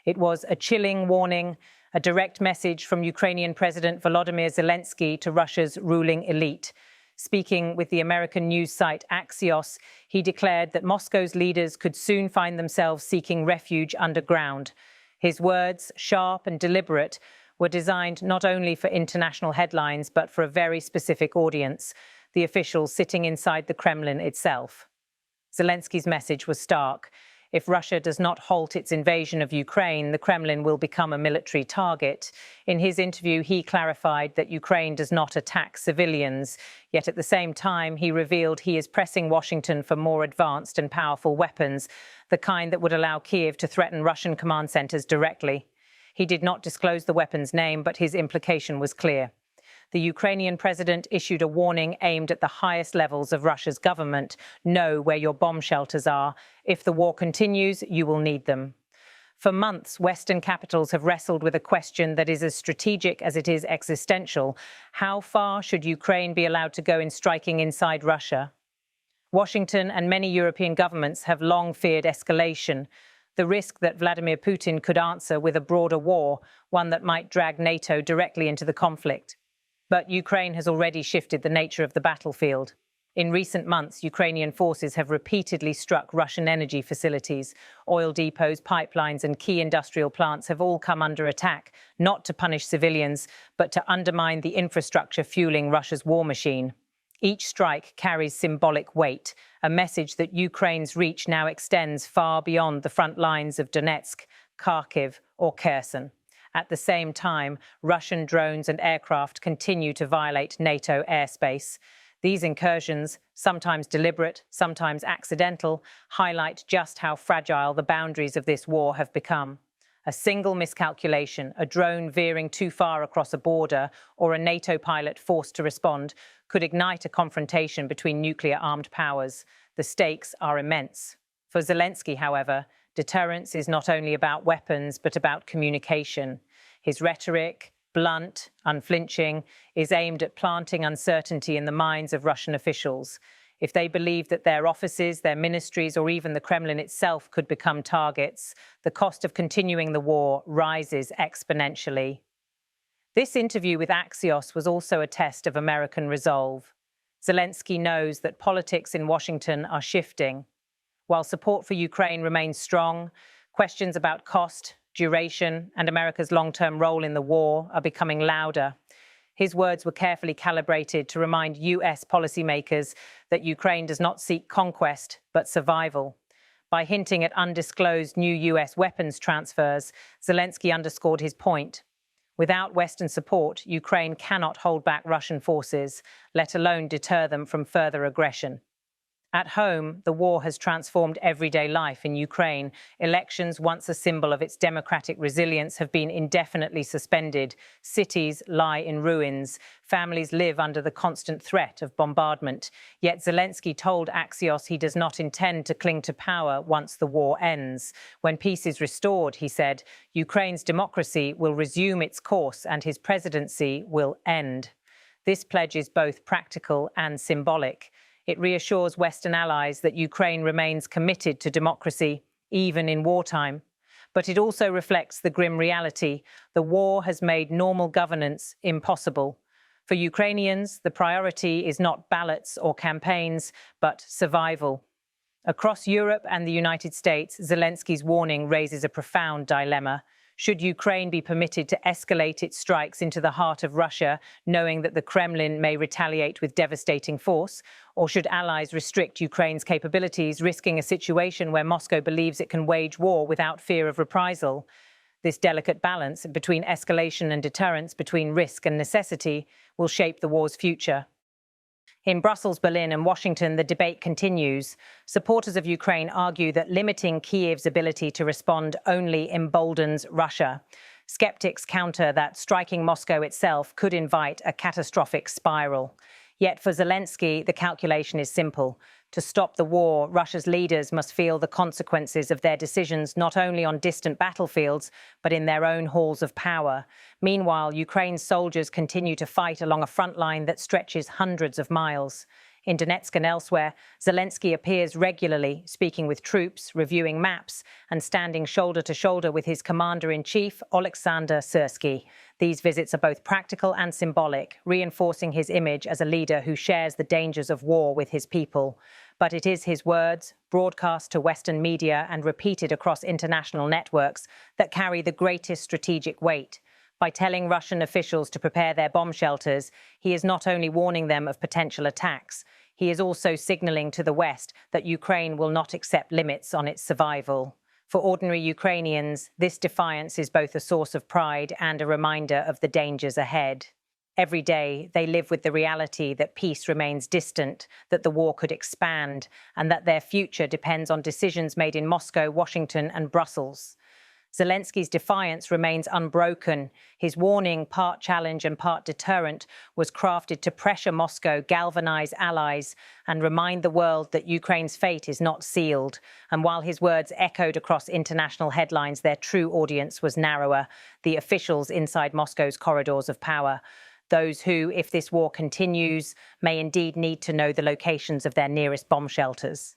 It was a chilling warning, a direct message from Ukrainian President Volodymyr Zelensky to Russia's ruling elite. Speaking with the American news site Axios, he declared that Moscow's leaders could soon find themselves seeking refuge underground. His words, sharp and deliberate, were designed not only for international headlines, but for a very specific audience, the officials sitting inside the Kremlin itself. Zelensky's message was stark. If Russia does not halt its invasion of Ukraine, the Kremlin will become a military target. In his interview, he clarified that Ukraine does not attack civilians. Yet at the same time, he revealed he is pressing Washington for more advanced and powerful weapons, the kind that would allow Kyiv to threaten Russian command centers directly. He did not disclose the weapon's name, but his implication was clear. The Ukrainian president issued a warning aimed at the highest levels of Russia's government. Know where your bomb shelters are. If the war continues, you will need them. For months, Western capitals have wrestled with a question that is as strategic as it is existential. How far should Ukraine be allowed to go in striking inside Russia? Washington and many European governments have long feared escalation, the risk that Vladimir Putin could answer with a broader war, one that might drag NATO directly into the conflict. But Ukraine has already shifted the nature of the battlefield. In recent months, Ukrainian forces have repeatedly struck Russian energy facilities. Oil depots, pipelines, and key industrial plants have all come under attack, not to punish civilians, but to undermine the infrastructure fueling Russia's war machine. Each strike carries symbolic weight, a message that Ukraine's reach now extends far beyond the front lines of Donetsk, Kharkiv, or Kherson. At the same time, Russian drones and aircraft continue to violate NATO airspace. These incursions, sometimes deliberate, sometimes accidental, highlight just how fragile the boundaries of this war have become. A single miscalculation, a drone veering too far across a border, or a NATO pilot forced to respond, could ignite a confrontation between nuclear-armed powers. The stakes are immense. For Zelensky, however, deterrence is not only about weapons, but about communication. His rhetoric, blunt, unflinching, is aimed at planting uncertainty in the minds of Russian officials. If they believe that their offices, their ministries, or even the Kremlin itself could become targets, the cost of continuing the war rises exponentially. This interview with Axios was also a test of American resolve. Zelensky knows that politics in Washington are shifting. While support for Ukraine remains strong, questions about cost, duration, and America's long-term role in the war are becoming louder. His words were carefully calibrated to remind US policymakers that Ukraine does not seek conquest, but survival. By hinting at undisclosed new US weapons transfers, Zelensky underscored his point. Without Western support, Ukraine cannot hold back Russian forces, let alone deter them from further aggression. At home, the war has transformed everyday life in Ukraine. Elections, once a symbol of its democratic resilience, have been indefinitely suspended. Cities lie in ruins. Families live under the constant threat of bombardment. Yet Zelensky told Axios he does not intend to cling to power once the war ends. When peace is restored, he said, Ukraine's democracy will resume its course and his presidency will end. This pledge is both practical and symbolic. It reassures Western allies that Ukraine remains committed to democracy, even in wartime. But it also reflects the grim reality. The war has made normal governance impossible. For Ukrainians, the priority is not ballots or campaigns, but survival. Across Europe and the United States, Zelensky's warning raises a profound dilemma. Should Ukraine be permitted to escalate its strikes into the heart of Russia, knowing that the Kremlin may retaliate with devastating force? Or should allies restrict Ukraine's capabilities, risking a situation where Moscow believes it can wage war without fear of reprisal? This delicate balance between escalation and deterrence, between risk and necessity, will shape the war's future. In Brussels, Berlin, and Washington, the debate continues. Supporters of Ukraine argue that limiting Kyiv's ability to respond only emboldens Russia. Skeptics counter that striking Moscow itself could invite a catastrophic spiral. Yet for Zelensky, the calculation is simple. To stop the war, Russia's leaders must feel the consequences of their decisions not only on distant battlefields, but in their own halls of power. Meanwhile, Ukraine's soldiers continue to fight along a front line that stretches hundreds of miles. In Donetsk and elsewhere, Zelensky appears regularly, speaking with troops, reviewing maps, and standing shoulder to shoulder with his commander-in-chief, Oleksandr Syrsky. These visits are both practical and symbolic, reinforcing his image as a leader who shares the dangers of war with his people. But it is his words, broadcast to Western media and repeated across international networks, that carry the greatest strategic weight. By telling Russian officials to prepare their bomb shelters, he is not only warning them of potential attacks, he is also signaling to the West that Ukraine will not accept limits on its survival. For ordinary Ukrainians, this defiance is both a source of pride and a reminder of the dangers ahead. Every day, they live with the reality that peace remains distant, that the war could expand, and that their future depends on decisions made in Moscow, Washington, and Brussels. Zelensky's defiance remains unbroken. His warning, part challenge and part deterrent, was crafted to pressure Moscow, galvanize allies, and remind the world that Ukraine's fate is not sealed. And while his words echoed across international headlines, their true audience was narrower, the officials inside Moscow's corridors of power. Those who, if this war continues, may indeed need to know the locations of their nearest bomb shelters.